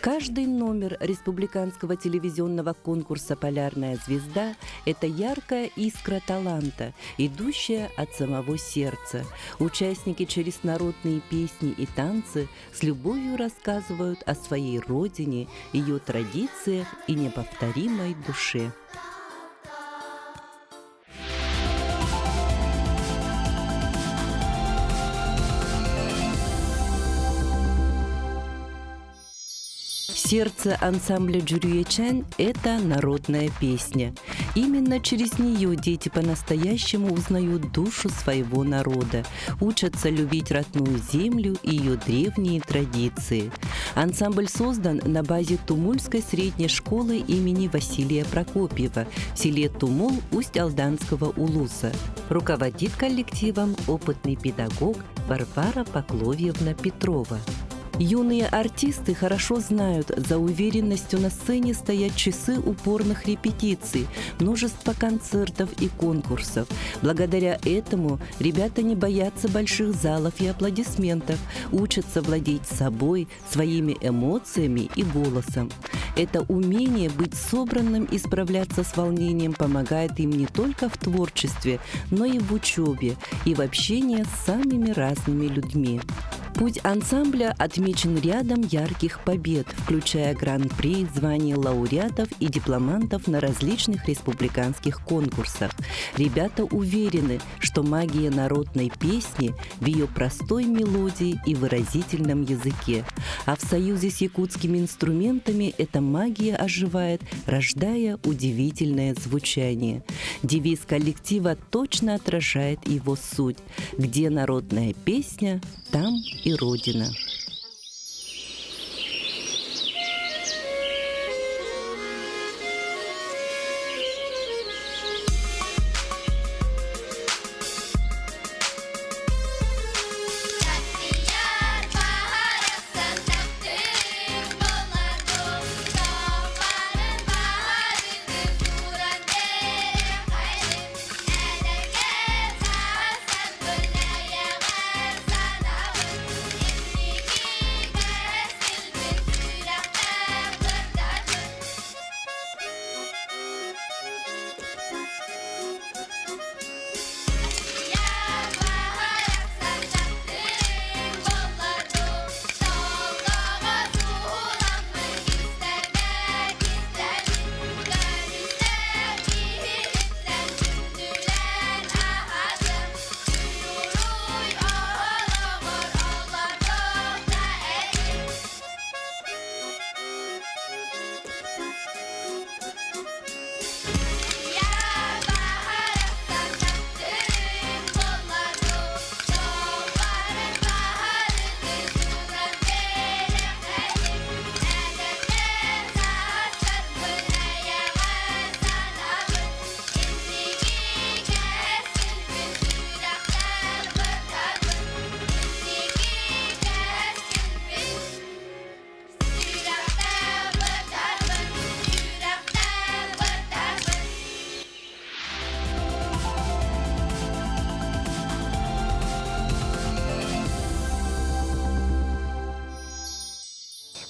Каждый номер республиканского телевизионного конкурса «Полярная звезда» – это яркая искра таланта, идущая от самого сердца. Участники через народные песни и танцы с любовью рассказывают о своей родине, ее традициях и неповторимой душе. Сердце ансамбля «Джурюечан» – это народная песня. Именно через нее дети по-настоящему узнают душу своего народа, учатся любить родную землю и ее древние традиции. Ансамбль создан на базе Тумульской средней школы имени Василия Прокопьева в селе Тумул Усть-Алданского улуса. Руководит коллективом опытный педагог Варвара Покловьевна Петрова. Юные артисты хорошо знают, за уверенностью на сцене стоят часы упорных репетиций, множество концертов и конкурсов. Благодаря этому ребята не боятся больших залов и аплодисментов, учатся владеть собой, своими эмоциями и голосом. Это умение быть собранным и справляться с волнением помогает им не только в творчестве, но и в учебе и в общении с самыми разными людьми. Путь ансамбля отмечен рядом ярких побед, включая гран-при, звания лауреатов и дипломантов на различных республиканских конкурсах. Ребята уверены, что магия народной песни в ее простой мелодии и выразительном языке. А в союзе с якутскими инструментами эта магия оживает, рождая удивительное звучание. Девиз коллектива точно отражает его суть. Где народная песня, там и Родина.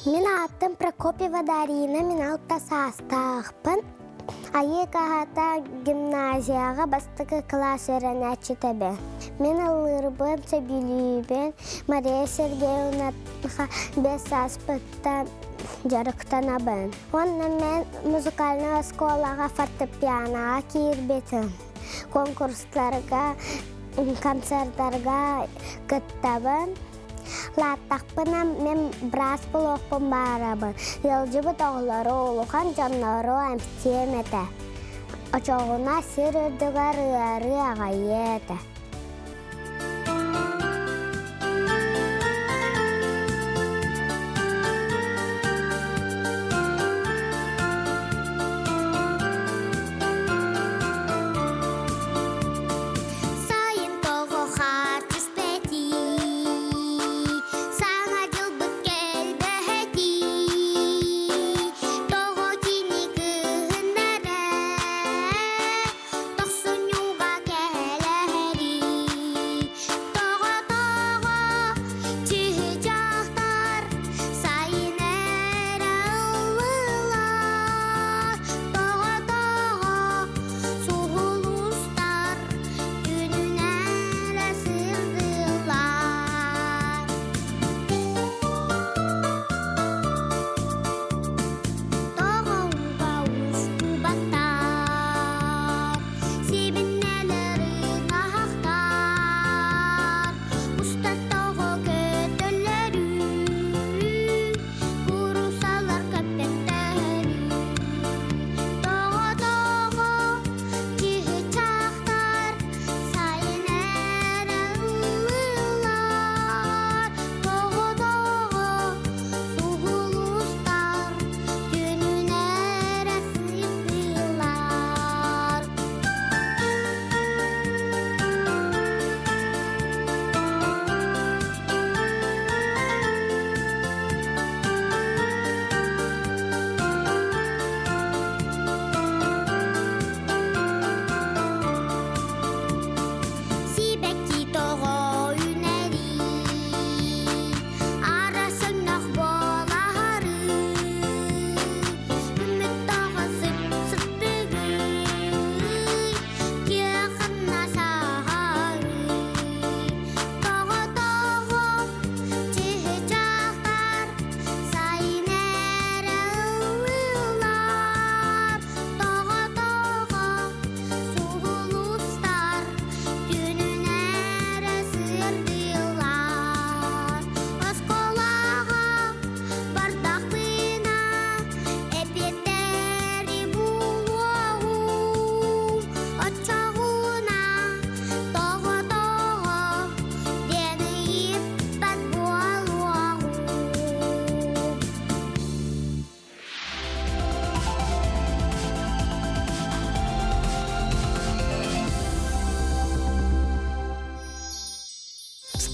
Мен аттым Прокопьева Дарина, мен алтасастақпын. Айекағата гимназияға бастығы класс өрәнәтші тәбі. Мен алырбын, сөбілейбін, Мария Сергеевнаға бес аспыттан жарықтанабын. Онын мен музыкальная школаға фортепианоға киірбетін. Конкурсларға, концерттарға кіттабын. Латтақпынам мен брас бұлықпын барабын. Елжібі тоғылары олуған жанлары әмстем еті. Очоғына сыр үрдігары әрі ағайы еті. Toxsun yuğa gələ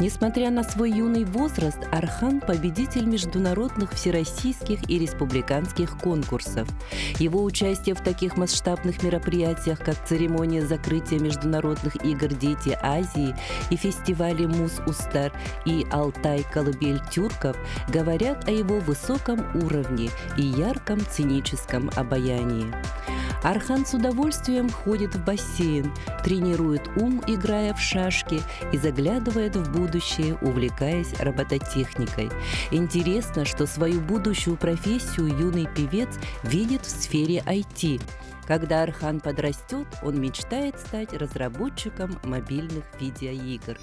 Несмотря на свой юный возраст, Архан – победитель международных, всероссийских и республиканских конкурсов. Его участие в таких масштабных мероприятиях, как церемония закрытия международных игр «Дети Азии» и фестивали «Муз-Устар» и «Алтай-Колыбель тюрков», говорят о его высоком уровне и ярком сценическом обаянии. Архан с удовольствием ходит в бассейн, тренирует ум, играя в шашки, и заглядывает в будущее, увлекаясь робототехникой. Интересно, что свою будущую профессию юный певец видит в сфере IT. Когда Архан подрастет, он мечтает стать разработчиком мобильных видеоигр.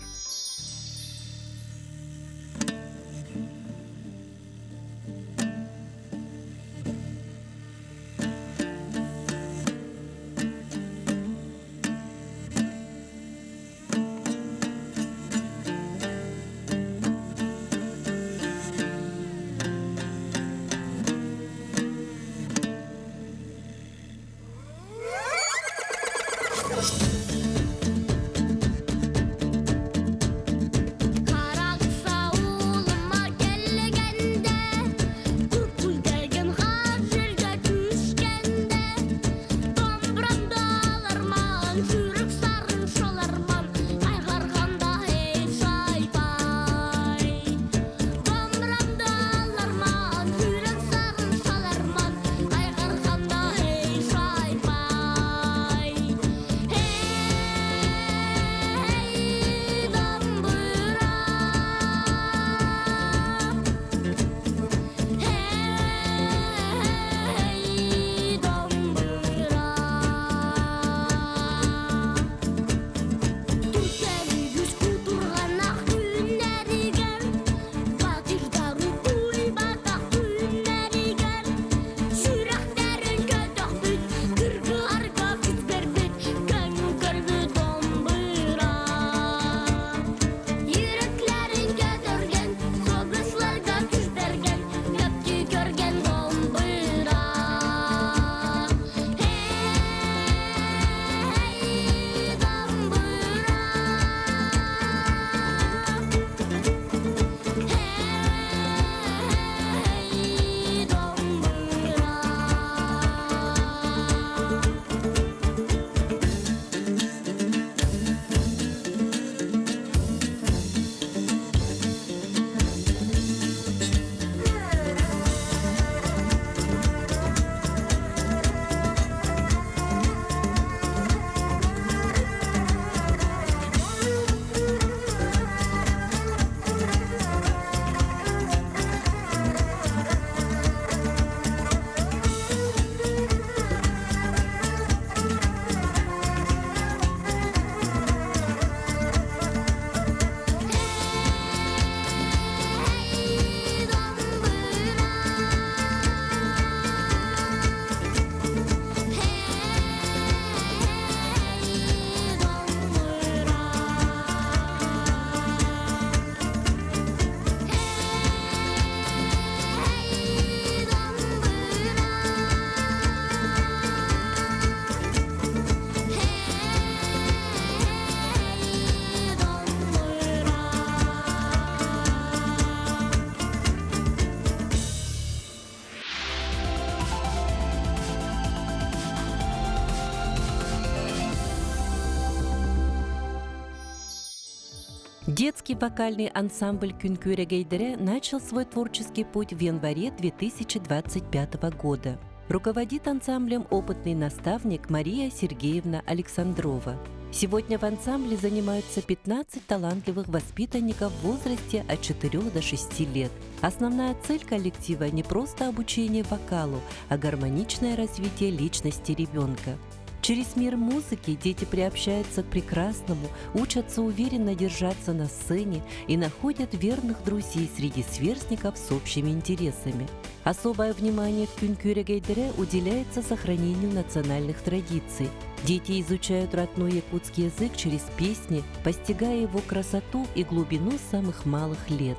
Детский вокальный ансамбль «Күнкүрэ Гейдере» начал свой творческий путь в январе 2025 года. Руководит ансамблем опытный наставник Мария Сергеевна Александрова. Сегодня в ансамбле занимаются 15 талантливых воспитанников в возрасте от 4 до 6 лет. Основная цель коллектива не просто обучение вокалу, а гармоничное развитие личности ребенка. Через мир музыки дети приобщаются к прекрасному, учатся уверенно держаться на сцене и находят верных друзей среди сверстников с общими интересами. Особое внимание в «Күнкүрэ Гейдере» уделяется сохранению национальных традиций. Дети изучают родной якутский язык через песни, постигая его красоту и глубину с самых малых лет.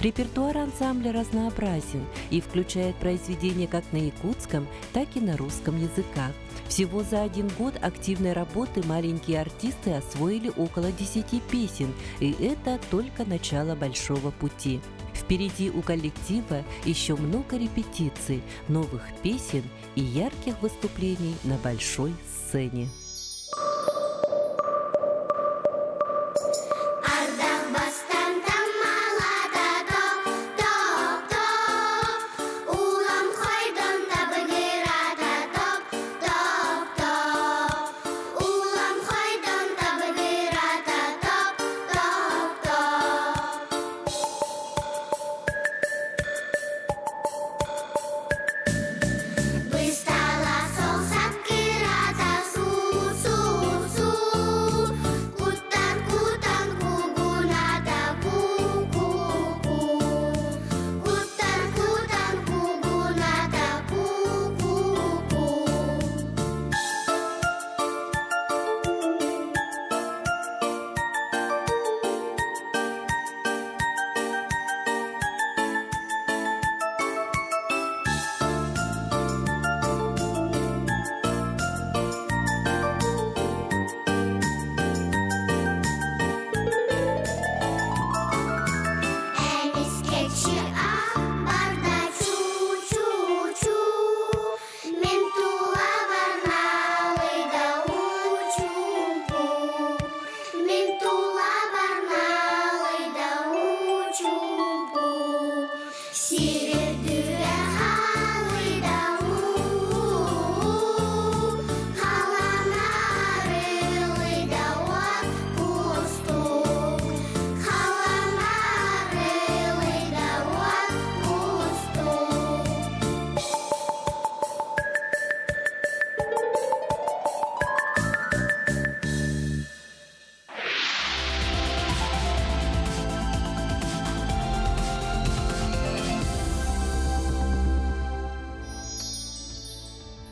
Репертуар ансамбля разнообразен и включает произведения как на якутском, так и на русском языках. Всего за 1 год активной работы маленькие артисты освоили около 10 песен, и это только начало большого пути. Впереди у коллектива еще много репетиций, новых песен и ярких выступлений на большой сцене.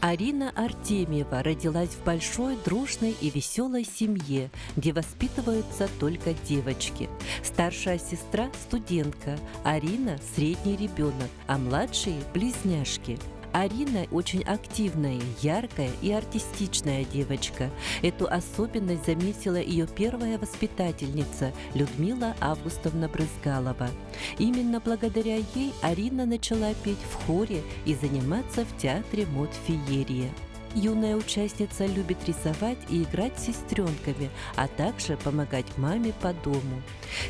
Арина Артемьева родилась в большой, дружной и веселой семье, где воспитываются только девочки. Старшая сестра – студентка, Арина – средний ребенок, а младшие – близняшки. Арина очень активная, яркая и артистичная девочка. Эту особенность заметила ее первая воспитательница Людмила Августовна Брызгалова. Именно благодаря ей Арина начала петь в хоре и заниматься в театре мод «Феерия». Юная участница любит рисовать и играть с сестренками, а также помогать маме по дому.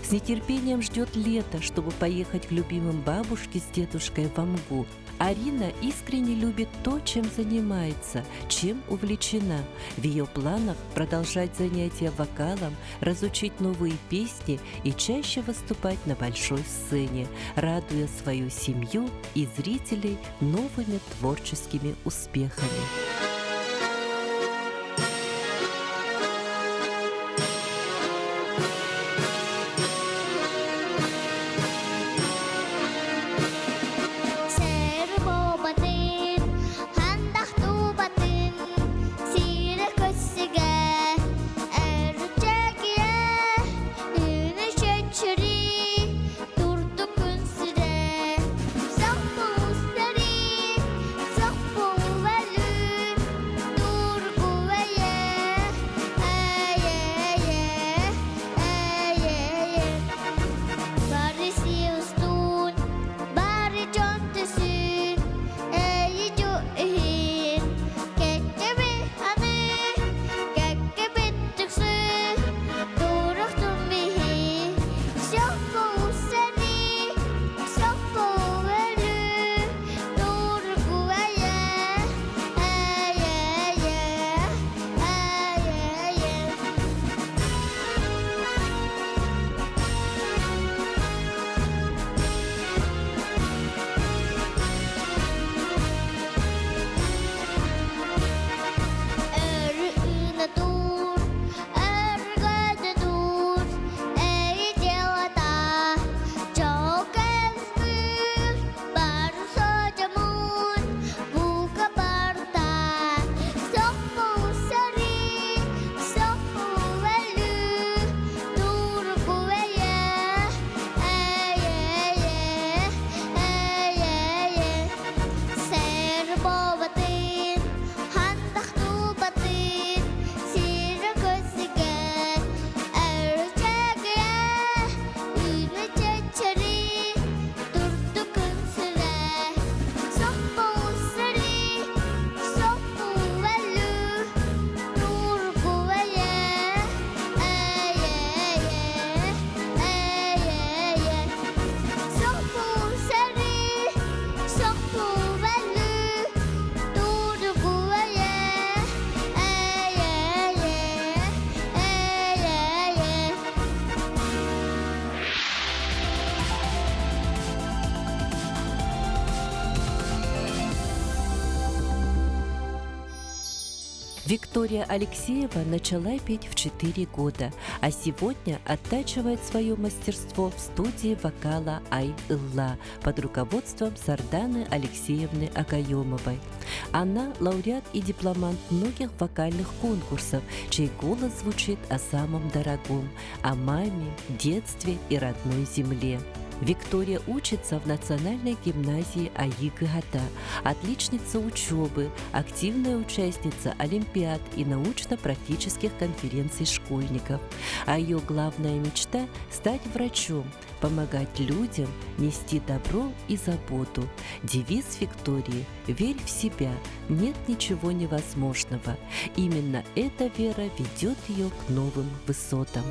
С нетерпением ждет лето, чтобы поехать к любимым бабушке с дедушкой в Амгу. Арина искренне любит то, чем занимается, чем увлечена. В ее планах продолжать занятия вокалом, разучить новые песни и чаще выступать на большой сцене, радуя свою семью и зрителей новыми творческими успехами. Виктория Алексеева начала петь в 4 года, а сегодня оттачивает свое мастерство в студии вокала «Ай-Илла» под руководством Сарданы Алексеевны Акаемовой. Она лауреат и дипломант многих вокальных конкурсов, чей голос звучит о самом дорогом – о маме, детстве и родной земле. Виктория учится в Национальной гимназии АИ-ГАТА, отличница учебы, активная участница олимпиад и научно-практических конференций школьников. А ее главная мечта – стать врачом, помогать людям, нести добро и заботу. Девиз Виктории – «Верь в себя, нет ничего невозможного». Именно эта вера ведет ее к новым высотам.